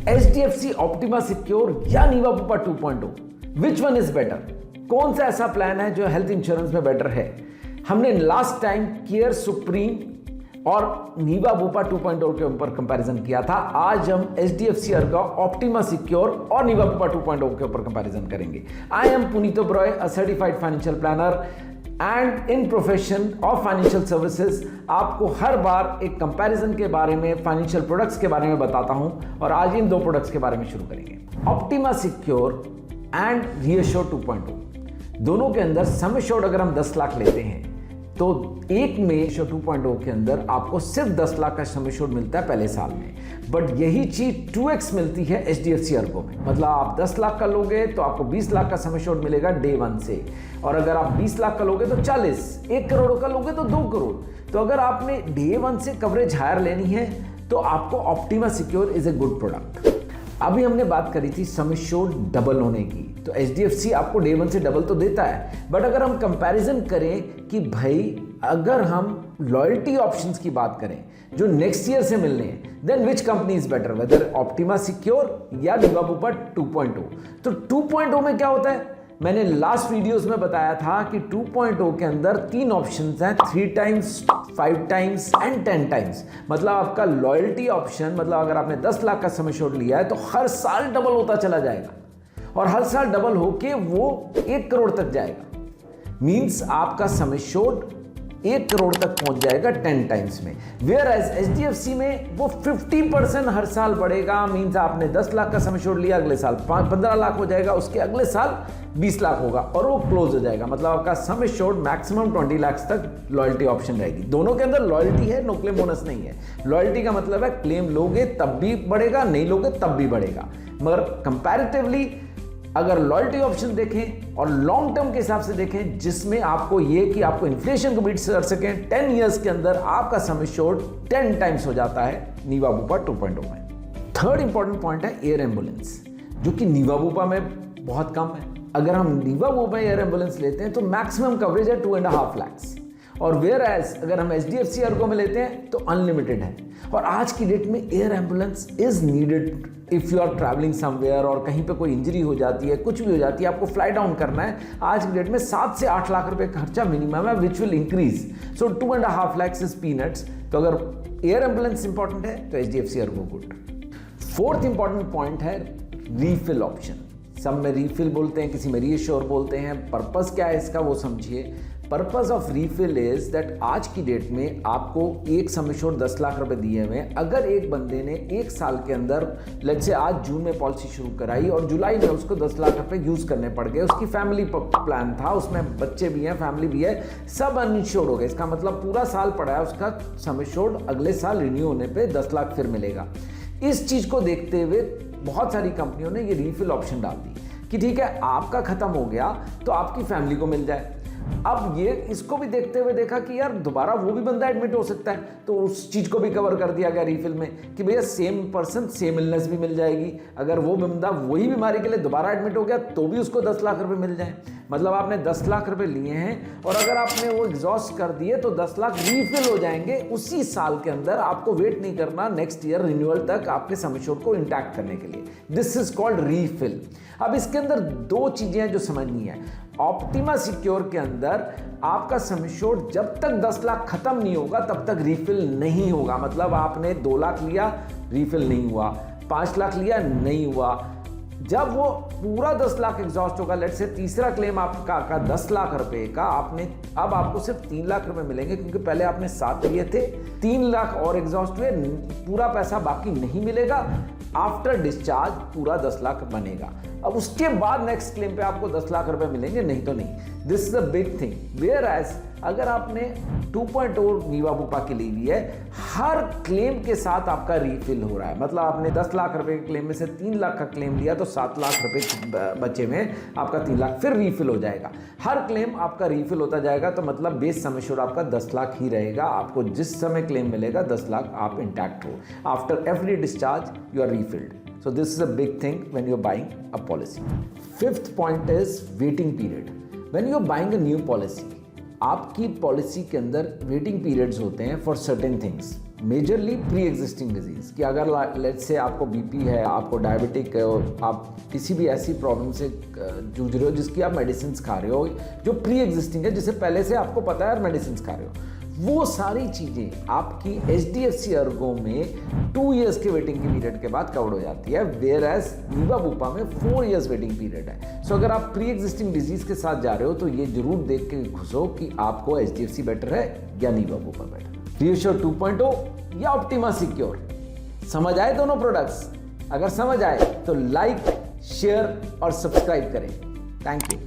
HDFC Optima Secure या Niva Bupa 2.0, which one is better? कौन सा ऐसा प्लान है जो हेल्थ इंश्योरेंस में बेटर है? हमने लास्ट टाइम केयर सुप्रीम और नीवा बुपा 2.0 के ऊपर कंपैरिजन किया था। आज हम HDFC अर्गा ऑप्टिमा सिक्योर और नीवा बुपा 2.0 के ऊपर कंपैरिजन करेंगे। I am Puneet Oberoi, a certified financial planner and in profession of financial services. आपको हर बार एक कंपैरिजन के बारे में, फाइनेंशियल प्रोडक्ट्स के बारे में बताता हूं और आज इन दो प्रोडक्ट्स के बारे में शुरू करेंगे। ऑप्टिमा सिक्योर एंड रीअश्योर 2.0, दोनों के अंदर सम एश्योर्ड अगर हम 10 लाख लेते हैं तो एक में रीअश्योर 2.0 के अंदर आपको सिर्फ 10 लाख का सम एश्योर्ड मिलता है पहले साल में, बट यही चीज 2x मिलती है HDFC अर्गो में। मतलब आप 10 लाख का लोगे तो आपको 20 लाख का सम एश्योर्ड मिलेगा डे 1 से, और अगर आप 20 लाख का लोगे तो 40, 1 करोड़ का लोगे तो 2 करोड़। तो अगर आपने डे 1 से कवरेज हायर लेनी है तो आपको optima secure is a good product. अभी हमने बात करी थी सम एश्योर्ड डबल होने की, तो HDFC आपको डे 1 से डबल तो देता है, बट अगर हम कंपैरिजन करें कि भाई अगर हम लॉयल्टी ऑप्शंस की बात करें जो नेक्स्ट ईयर से मिलने हैं, then which company is better, whether Optima Secure या नीवा बुपा 2.0। तो 2.0 में क्या होता है, मैंने लास्ट वीडियोस में बताया था कि 2.0 के अंदर 3 ऑप्शंस हैं, 3 टाइम्स, 5 टाइम्स एंड 10 टाइम्स। मतलब आपका लॉयल्टी ऑप्शन, मतलब अगर आपने 10 लाख का सम एश्योर्ड लिया है तो हर साल डबल होता चला जाएगा, और हर साल डबल होके वो 1 करोड़ तक जाएगा। मींस आपका सम एश्योर्ड 1 करोड़ तक पहुंच जाएगा 10 टाइम्स में। वेयर एज HDFC में वो 50% हर साल बढ़ेगा। मींस आपने 10 लाख का सम एश्योर्ड लिया, अगले साल 15 लाख हो जाएगा, उसके अगले साल 20 लाख होगा और वो क्लोज हो जाएगा। मतलब आपका सम एश्योर्ड मैक्सिमम 20 लाख तक लॉयल्टी ऑप्शन रहेगी। दोनों के अंदर लॉयल्टी है, नो क्लेम बोनस नहीं है। लॉयल्टी का मतलब है क्लेम लोगे तब भी बढ़ेगा, नहीं लोगे तब भी बढ़ेगा। मगर कंपैरेटिवली अगर लॉयल्टी ऑप्शन देखें और लॉन्ग टर्म के हिसाब से देखें, जिसमें आपको ये कि आपको इन्फ्लेशन को बीट कर सकें, 10 इयर्स के अंदर आपका सम एश्योर्ड 10 टाइम्स हो जाता है नीवा बुपा 2.0 में। थर्ड इंपॉर्टेंट पॉइंट है एयर एम्बुलेंस, जो कि नीवा बुपा में बहुत कम है। अगर हम नीवा बुपा एयर एम्बुलेंस लेते हैं तो मैक्सिमम कवरेज है 2.5 लाख, और वेयर एज अगर हम HDFC अर्गो में लेते हैं तो अनलिमिटेड है। और आज की डेट में air ambulance is needed if you are travelling somewhere, और कहीं पे कोई इंजरी हो जाती है, कुछ भी हो जाती है, आपको फ्लाई डाउन करना है। आज की डेट में 7 से 8 लाख रुपए खर्चा मिनिमम है, which will increase. So 2.5 lakh is peanuts. तो अगर एयर एम्बुलेंस इंपॉर्टेंट है तो HDFC Ergo good. Fourth important point है रीफिल ऑप्शन। सब में रीफिल बोलते हैं, किसी में रीअश्योर बोलते हैं। पर्पस क्या है इसका वो समझिए। Purpose of refill is that आज की डेट में आपको एक सम एश्योर्ड 10 लाख रुपए दिए हुए हैं। अगर एक बंदे ने 1 साल के अंदर, लेट्स से आज जून में पॉलिसी शुरू कराई और जुलाई में उसको 10 लाख रुपए यूज करने पड़ गए, उसकी फैमिली प्लान था, उसमें बच्चे भी हैं, फैमिली भी है, सब अनइंश्योर्ड हो गए। इसका मतलब पूरा साल पड़ा है उसका सम एश्योर्ड, अगले साल रिन्यू होने पर 10 लाख फिर मिलेगा। इस चीज को देखते हुए बहुत सारी कंपनियों ने ये रीफिल ऑप्शन डाल दी कि ठीक है आपका खत्म हो गया तो आपकी फैमिली को मिल जाए। अब ये इसको भी देखते हुए देखा कि यार दोबारा वो भी बंदा एडमिट हो सकता है, तो उस चीज को भी कवर कर दिया गया रीफिल में कि भैया सेम पर्सन सेम इलनेस भी मिल जाएगी। अगर वो बंदा वही बीमारी के लिए दोबारा एडमिट हो गया तो भी उसको 10 लाख रुपए मिल जाए। मतलब आपने 10 लाख रुपए लिए हैं और अगर आपने वो एग्जॉस्ट कर दिए तो 10 लाख रीफिल हो जाएंगे उसी साल के अंदर। आपको वेट नहीं करना नेक्स्ट ईयर रिन्यूअल तक आपके सम एश्योर्ड को इंटैक्ट करने के लिए। This is called refill. अब इसके अंदर 2 चीजें हैं जो समझनी है। ऑप्टिमा सिक्योर के अंदर आपका सम एश्योर्ड जब तक 10 लाख खत्म नहीं होगा तब तक रीफिल नहीं होगा। मतलब आपने 2 लाख लिया, रीफिल नहीं हुआ, 5 लाख लिया, नहीं हुआ। जब वो पूरा 10 लाख एग्जॉस्ट होगा, लेट्स से तीसरा क्लेम आपका का 10 लाख रुपए का, आपने अब आपको सिर्फ 3 लाख रुपए मिलेंगे, क्योंकि पहले आपने 7 लिए थे, 3 लाख और एग्जॉस्ट हुए, पूरा पैसा बाकी नहीं मिलेगा। आफ्टर डिस्चार्ज पूरा 10 लाख बनेगा। अब उसके बाद नेक्स्ट क्लेम पे आपको 10 लाख रुपए मिलेंगे, नहीं तो नहीं। This is a big thing. Whereas अगर आपने 2.0 नीवा बुपा की ली हुई है, हर क्लेम के साथ आपका रीफिल हो रहा है। मतलब आपने 10 लाख रुपए के क्लेम में से 3 लाख का क्लेम लिया तो 7 लाख रुपए बचे में आपका 3 लाख फिर रीफिल हो जाएगा। हर क्लेम आपका रीफिल होता जाएगा, तो मतलब बेस सम एश्योर्ड आपका 10 लाख ही रहेगा। आपको जिस समय क्लेम मिलेगा 10 लाख आप इंटैक्ट हो। After every discharge you are refilled. So this is a big thing when you're buying a policy. Fifth point is waiting period. When you're buying a new policy, आपकी policy के अंदर waiting periods होते हैं for certain things. Majorly pre existing disease, कि अगर let's say आपको BP है, आपको डायबिटिक है और आप किसी भी ऐसी प्रॉब्लम से जूझ रहे हो जिसकी आप मेडिसिन खा रहे हो, जो प्री एग्जिस्टिंग है, जिसे पहले से आपको पता है और मेडिसिन खा रहे हो, वो सारी चीज़ें आपकी HDFC अर्गो में 2 इयर्स के वेटिंग के पीरियड के बाद कवर हो जाती है, वेयर एज नीवा बुपा में 4 इयर्स वेटिंग पीरियड है। सो अगर आप प्री एग्जिस्टिंग डिजीज के साथ जा रहे हो तो ये जरूर देख के खुश हो कि आपको HDFC बेटर है या नीवा बुपा बेटर, रियोश्योर 2.0 या ऑप्टिमा सिक्योर। समझ आए दोनों प्रोडक्ट्स? अगर समझ आए तो लाइक, शेयर और सब्सक्राइब करें। Thank you.